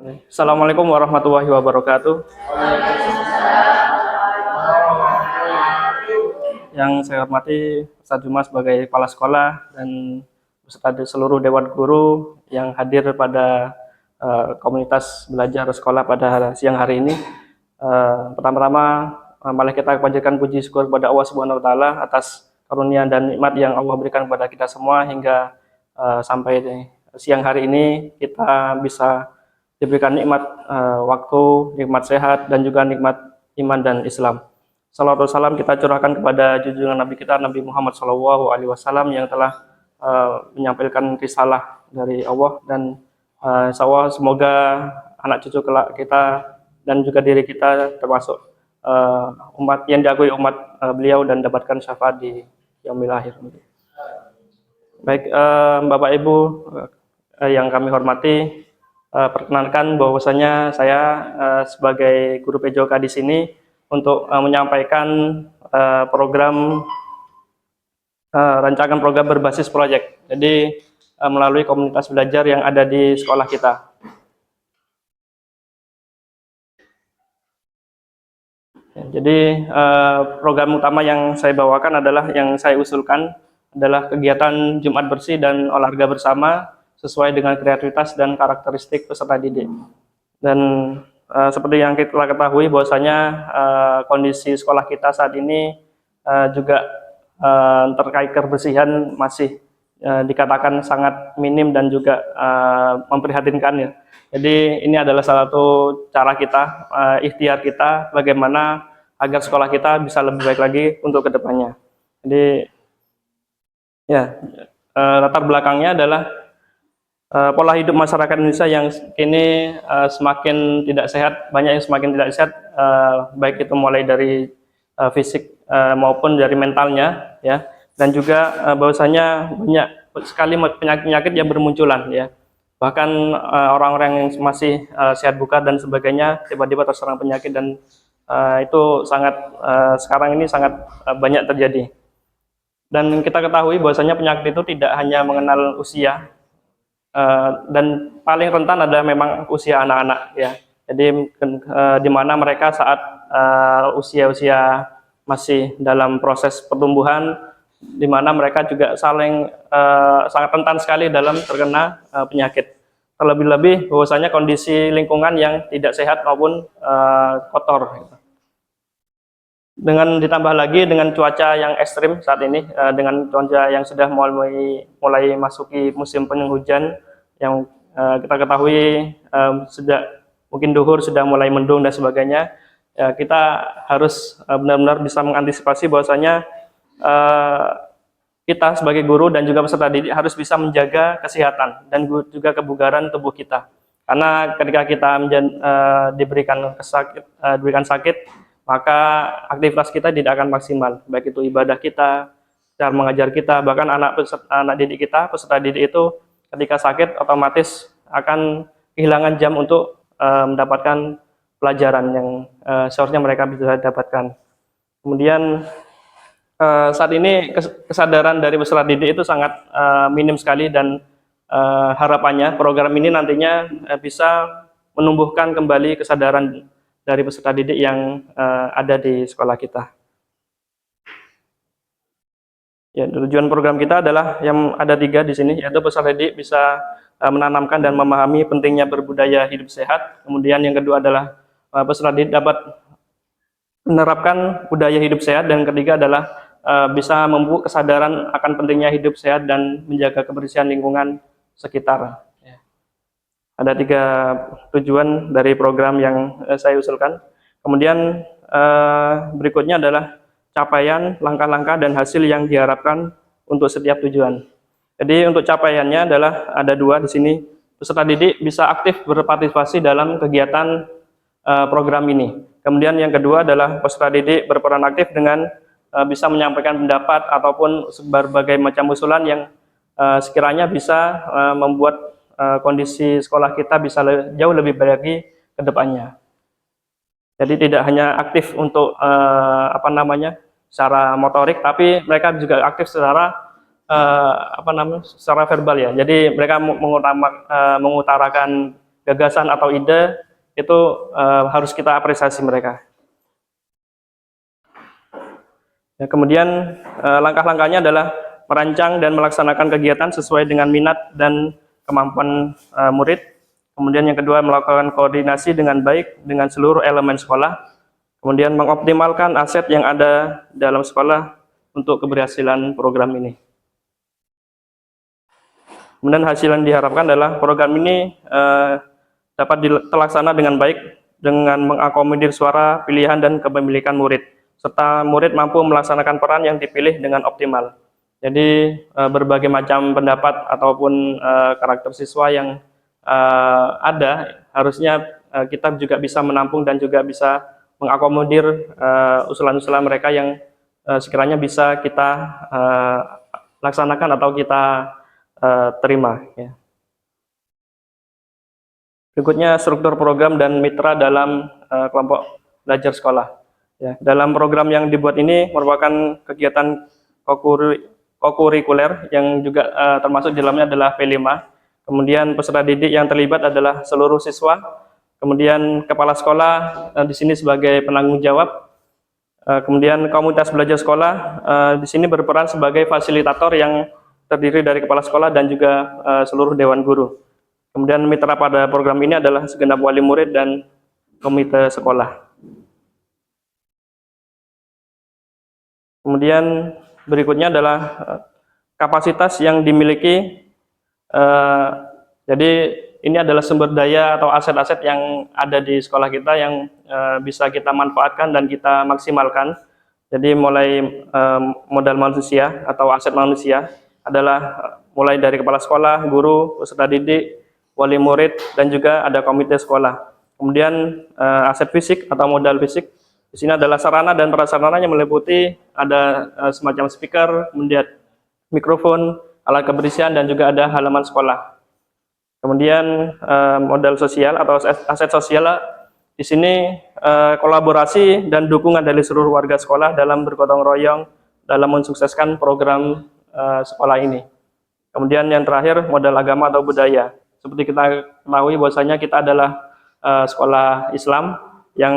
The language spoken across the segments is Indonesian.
Assalamualaikum warahmatullahi wabarakatuh. Yang saya hormati Ustadz Juma sebagai kepala sekolah dan beserta seluruh dewan guru yang hadir pada komunitas belajar sekolah pada siang hari ini. Pertama-tama, mari kita panjatkan puji syukur kepada Allah Subhanahu wa taala atas karunia dan nikmat yang Allah berikan kepada kita semua hingga sampai siang hari ini kita bisa diberikan nikmat waktu, nikmat sehat, dan juga nikmat iman dan Islam. Salawat salam kita curahkan kepada junjungan Nabi kita Nabi Muhammad SAW yang telah menyampaikan risalah dari Allah, dan insya Allah semoga anak cucu kelak kita dan juga diri kita termasuk umat yang diakui umat beliau dan dapatkan syafaat di yaumil akhir. Baik, Bapak Ibu yang kami hormati, perkenalkan bahwasanya saya sebagai guru PJOK di sini untuk menyampaikan rancangan program berbasis proyek. Jadi melalui komunitas belajar yang ada di sekolah kita. Jadi program utama yang saya bawakan adalah yang saya usulkan adalah kegiatan Jumat bersih dan olahraga bersama sesuai dengan kreativitas dan karakteristik peserta didik. Dan seperti yang kita ketahui bahwasanya kondisi sekolah kita saat ini juga terkait kebersihan masih dikatakan sangat minim dan juga memprihatinkan ya. Jadi ini adalah salah satu cara kita, ikhtiar kita bagaimana agar sekolah kita bisa lebih baik lagi untuk kedepannya. Jadi ya, latar belakangnya adalah pola hidup masyarakat Indonesia yang kini semakin tidak sehat, banyak yang semakin tidak sehat, baik itu mulai dari fisik maupun dari mentalnya, ya, dan juga bahwasanya banyak sekali penyakit-penyakit yang bermunculan, ya, bahkan orang-orang yang masih sehat bugar dan sebagainya tiba-tiba terserang penyakit, dan itu sangat sekarang ini sangat banyak terjadi. Dan kita ketahui bahwasanya penyakit itu tidak hanya mengenal usia. Dan paling rentan adalah memang usia anak-anak, ya. Jadi di mana mereka saat usia-usia masih dalam proses pertumbuhan, di mana mereka juga sangat rentan sekali dalam terkena penyakit. Terlebih-lebih bahwasanya kondisi lingkungan yang tidak sehat maupun kotor. Dengan ditambah lagi dengan cuaca yang ekstrim saat ini, dengan cuaca yang sudah mulai masuki musim penghujan yang kita ketahui sejak mungkin duhur sudah mulai mendung dan sebagainya, ya, kita harus benar-benar bisa mengantisipasi bahwasanya kita sebagai guru dan juga peserta didik harus bisa menjaga kesehatan dan juga kebugaran tubuh kita, karena ketika kita diberikan sakit, maka aktivitas kita tidak akan maksimal, baik itu ibadah kita, cara mengajar kita, bahkan anak didik kita, peserta didik itu ketika sakit otomatis akan kehilangan jam untuk mendapatkan pelajaran yang seharusnya mereka bisa dapatkan. Kemudian saat ini kesadaran dari peserta didik itu sangat minim sekali, dan harapannya program ini nantinya bisa menumbuhkan kembali kesadaran dari peserta didik yang ada di sekolah kita. Ya, tujuan program kita adalah yang ada 3 di sini, yaitu peserta didik bisa menanamkan dan memahami pentingnya berbudaya hidup sehat. Kemudian yang kedua adalah peserta didik dapat menerapkan budaya hidup sehat, dan ketiga adalah bisa memupuk kesadaran akan pentingnya hidup sehat dan menjaga kebersihan lingkungan sekitar. Ada 3 tujuan dari program yang saya usulkan. Kemudian berikutnya adalah capaian, langkah-langkah, dan hasil yang diharapkan untuk setiap tujuan. Jadi untuk capaiannya adalah ada 2 di sini. Peserta didik bisa aktif berpartisipasi dalam kegiatan program ini. Kemudian yang kedua adalah peserta didik berperan aktif dengan bisa menyampaikan pendapat ataupun berbagai macam usulan yang sekiranya bisa membuat kondisi sekolah kita bisa jauh lebih baik lagi ke depannya. Jadi tidak hanya aktif untuk secara motorik, tapi mereka juga aktif secara secara verbal, ya. Jadi mereka mengutarakan gagasan atau ide, itu harus kita apresiasi mereka. Ya, kemudian langkah-langkahnya adalah merancang dan melaksanakan kegiatan sesuai dengan minat dan kemampuan murid. Kemudian yang kedua, melakukan koordinasi dengan baik dengan seluruh elemen sekolah. Kemudian mengoptimalkan aset yang ada dalam sekolah untuk keberhasilan program ini. Kemudian hasil yang diharapkan adalah program ini dapat terlaksana dengan baik dengan mengakomodir suara, pilihan, dan kepemilikan murid, serta murid mampu melaksanakan peran yang dipilih dengan optimal. Jadi berbagai macam pendapat ataupun karakter siswa yang ada, harusnya kita juga bisa menampung dan juga bisa mengakomodir usulan-usulan mereka yang sekiranya bisa kita laksanakan atau kita terima. Ya. Berikutnya struktur program dan mitra dalam kelompok belajar sekolah. Ya, dalam program yang dibuat ini merupakan kegiatan kokurikuler yang juga termasuk di dalamnya adalah P5. Kemudian peserta didik yang terlibat adalah seluruh siswa. Kemudian kepala sekolah di sini sebagai penanggung jawab. Kemudian komunitas belajar sekolah di sini berperan sebagai fasilitator yang terdiri dari kepala sekolah dan juga seluruh dewan guru. Kemudian mitra pada program ini adalah segenap wali murid dan komite sekolah. Kemudian berikutnya adalah kapasitas yang dimiliki. Jadi ini adalah sumber daya atau aset-aset yang ada di sekolah kita yang bisa kita manfaatkan dan kita maksimalkan. Jadi mulai modal manusia atau aset manusia adalah mulai dari kepala sekolah, guru, peserta didik, wali murid, dan juga ada komite sekolah. Kemudian aset fisik atau modal fisik di sini adalah sarana dan prasarana yang meliputi ada semacam speaker, kemudian mikrofon, alat kebersihan, dan juga ada halaman sekolah. Kemudian modal sosial atau aset sosial di sini kolaborasi dan dukungan dari seluruh warga sekolah dalam bergotong royong dalam mensukseskan program sekolah ini. Kemudian yang terakhir modal agama atau budaya. Seperti kita ketahui bahwasanya kita adalah sekolah Islam yang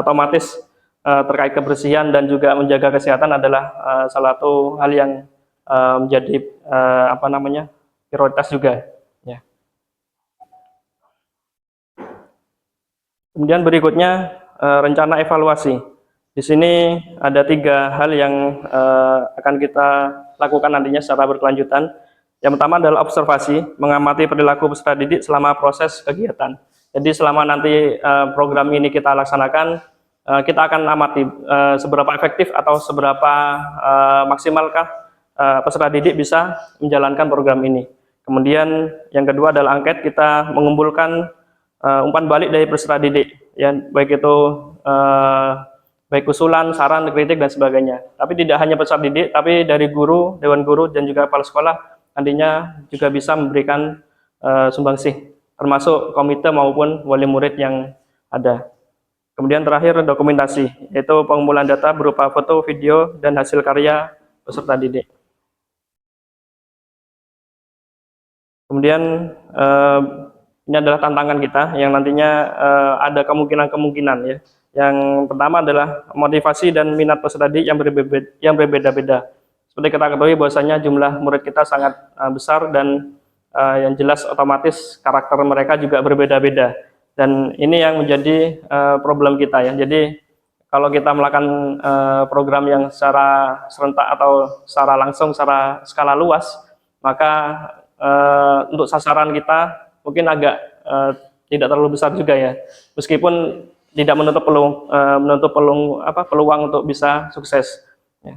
otomatis terkait kebersihan dan juga menjaga kesehatan adalah salah satu hal yang menjadi prioritas juga. Ya. Kemudian berikutnya rencana evaluasi. Di sini ada 3 hal yang akan kita lakukan nantinya secara berkelanjutan. Yang pertama adalah observasi, mengamati perilaku peserta didik selama proses kegiatan. Jadi selama nanti program ini kita laksanakan, kita akan amati seberapa efektif atau seberapa maksimalkah peserta didik bisa menjalankan program ini. Kemudian yang kedua adalah angket, kita mengumpulkan umpan balik dari peserta didik, ya, baik itu baik usulan, saran, kritik, dan sebagainya. Tapi tidak hanya peserta didik, tapi dari guru, dewan guru, dan juga kepala sekolah nantinya juga bisa memberikan sumbangsih, termasuk komite maupun wali murid yang ada. Kemudian terakhir dokumentasi, yaitu pengumpulan data berupa foto, video, dan hasil karya peserta didik. Kemudian ini adalah tantangan kita yang nantinya ada kemungkinan-kemungkinan, ya. Yang pertama adalah motivasi dan minat peserta didik yang berbeda-beda. Seperti kita ketahui bahwasanya jumlah murid kita sangat besar dan yang jelas otomatis karakter mereka juga berbeda-beda. Dan ini yang menjadi problem kita, ya. Jadi kalau kita melakukan program yang secara serentak atau secara langsung, secara skala luas, maka untuk sasaran kita mungkin agak tidak terlalu besar juga, ya. Meskipun tidak menutup peluang untuk bisa sukses. Ya.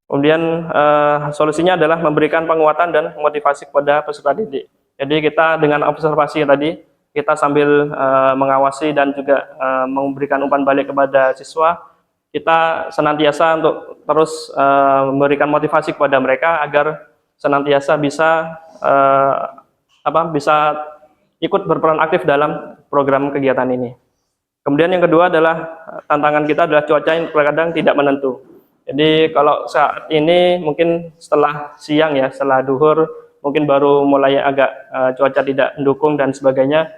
Kemudian solusinya adalah memberikan penguatan dan motivasi kepada peserta didik. Jadi kita dengan observasi tadi, kita sambil mengawasi dan juga memberikan umpan balik kepada siswa, kita senantiasa untuk terus memberikan motivasi kepada mereka agar senantiasa bisa bisa ikut berperan aktif dalam program kegiatan ini. Kemudian yang kedua adalah tantangan kita adalah cuaca yang terkadang tidak menentu. Jadi kalau saat ini mungkin setelah siang, ya, setelah duhur mungkin baru mulai agak cuaca tidak mendukung dan sebagainya.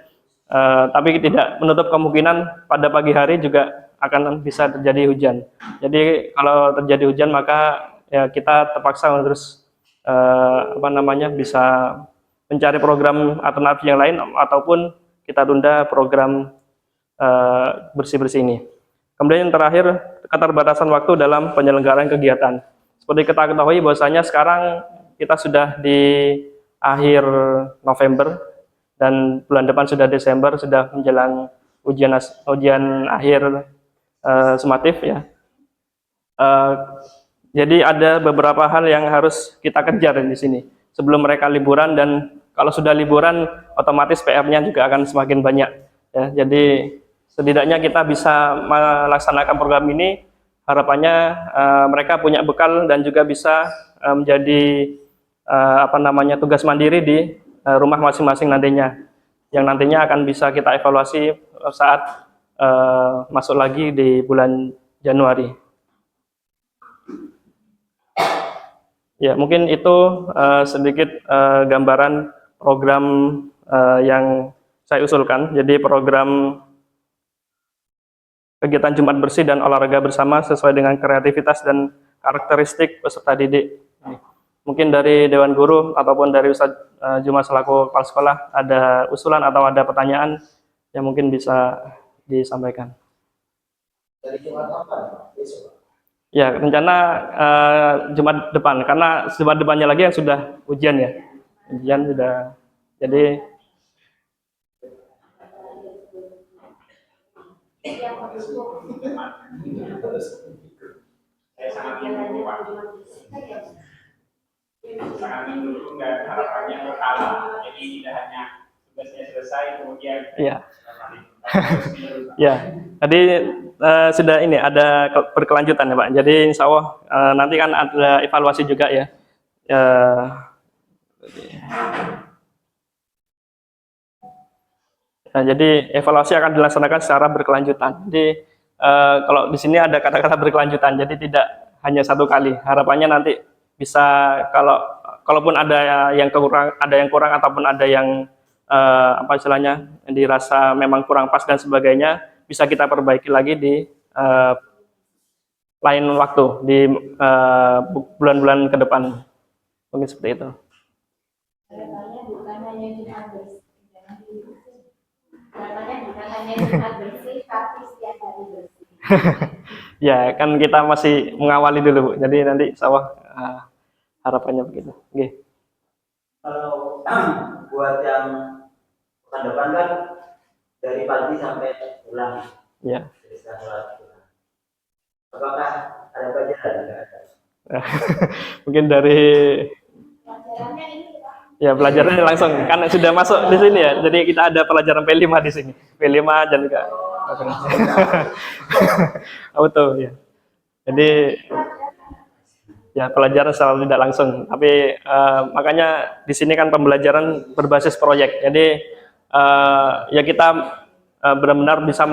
Tapi tidak menutup kemungkinan pada pagi hari juga akan bisa terjadi hujan. Jadi kalau terjadi hujan maka ya kita terpaksa terus bisa mencari program alternatif yang lain ataupun kita tunda program bersih-bersih ini. Kemudian yang terakhir, keterbatasan waktu dalam penyelenggaraan kegiatan. Seperti kita ketahui bahwasanya sekarang kita sudah di akhir November dan bulan depan sudah Desember, sudah menjelang ujian akhir sumatif ya. Jadi ada beberapa hal yang harus kita kejar di sini sebelum mereka liburan, dan kalau sudah liburan otomatis PR-nya juga akan semakin banyak ya. Jadi setidaknya kita bisa melaksanakan program ini, harapannya mereka punya bekal dan juga bisa menjadi tugas mandiri di rumah masing-masing nantinya, yang nantinya akan bisa kita evaluasi saat masuk lagi di bulan Januari. Ya, mungkin itu sedikit gambaran program yang saya usulkan. Jadi program kegiatan Jumat Bersih dan olahraga bersama sesuai dengan kreativitas dan karakteristik peserta didik. Mungkin dari Dewan Guru ataupun dari Ustadz Jumat selaku kepala sekolah ada usulan atau ada pertanyaan yang mungkin bisa disampaikan. Dari Jumat apa? Besok. Ya, rencana Jumat depan, karena Jumat depannya lagi yang sudah ujian ya. Ujian sudah, jadi saya sangat mendukung Pak. Sangat mendukung dan harapannya berkala. Jadi tidak hanya tugasnya selesai kemudian. Iya. Ya, tadi sudah ini ada berkelanjutan ya Pak. Jadi insya Allah nanti kan ada evaluasi juga ya. Jadi evaluasi akan dilaksanakan secara berkelanjutan. Jadi kalau di sini ada kata-kata berkelanjutan, jadi tidak hanya satu kali. Harapannya nanti bisa kalaupun ada yang kurang ataupun ada yang yang dirasa memang kurang pas dan sebagainya, bisa kita perbaiki lagi di lain waktu di bulan-bulan ke depan. Mungkin seperti itu. Ya, kan kita masih mengawali dulu, Bu. Jadi nanti insya harapannya begitu. Okay. Kalau buat yang pekan depan kan dari pagi sampai pulang. Ya. Apakah ada pelajaran? Mungkin dari ya pelajarannya langsung kan sudah masuk di sini ya. Jadi kita ada pelajaran P5 di sini. P5 dan juga betul ya. Jadi ya pelajaran secara tidak langsung, tapi makanya di sini kan pembelajaran berbasis proyek. Jadi ya kita benar-benar bisa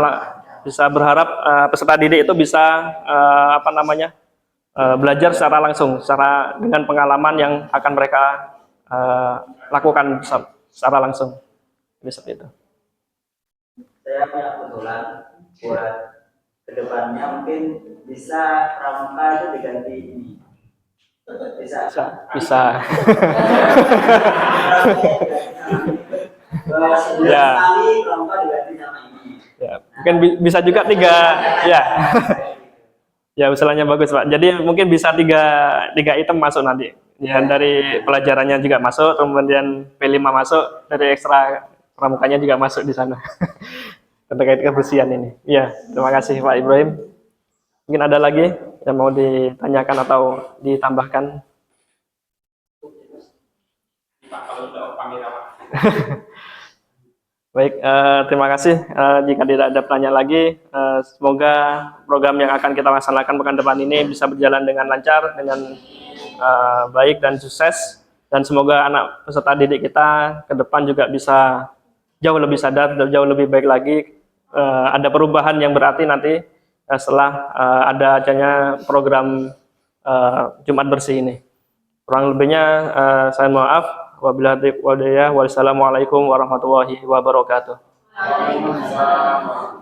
berharap peserta didik itu bisa belajar secara langsung, secara dengan pengalaman yang akan mereka lakukan secara langsung. Jadi seperti itu. Saya punya kebetulan buat kedepannya mungkin bisa pramuka itu diganti ini. Bisa. Ya. Sekali pramuka diganti sama ini. Ya, mungkin bisa juga 3 ya. Ya, usulannya bagus Pak. Jadi mungkin bisa 3 item masuk nanti. Ya, dari pelajarannya juga masuk, kemudian P5 masuk, dari ekstra pramukanya juga masuk di sana. Terkait kebersihan ini. Ya, terima kasih Pak Ibrahim. Mungkin ada lagi yang mau ditanyakan atau ditambahkan? Baik, terima kasih. Jika tidak ada pertanyaan lagi, semoga program yang akan kita laksanakan pekan depan ini bisa berjalan dengan lancar, dengan baik dan sukses. Dan semoga anak peserta didik kita ke depan juga bisa jauh lebih sadar dan jauh lebih baik lagi. Ada perubahan yang berarti nanti setelah ada adanya program Jumat Bersih ini. Kurang lebihnya saya mohon maaf. Wabillahi taufiq wal hidayah. Wassalamualaikum warahmatullahi wabarakatuh. Waalaikumsalam.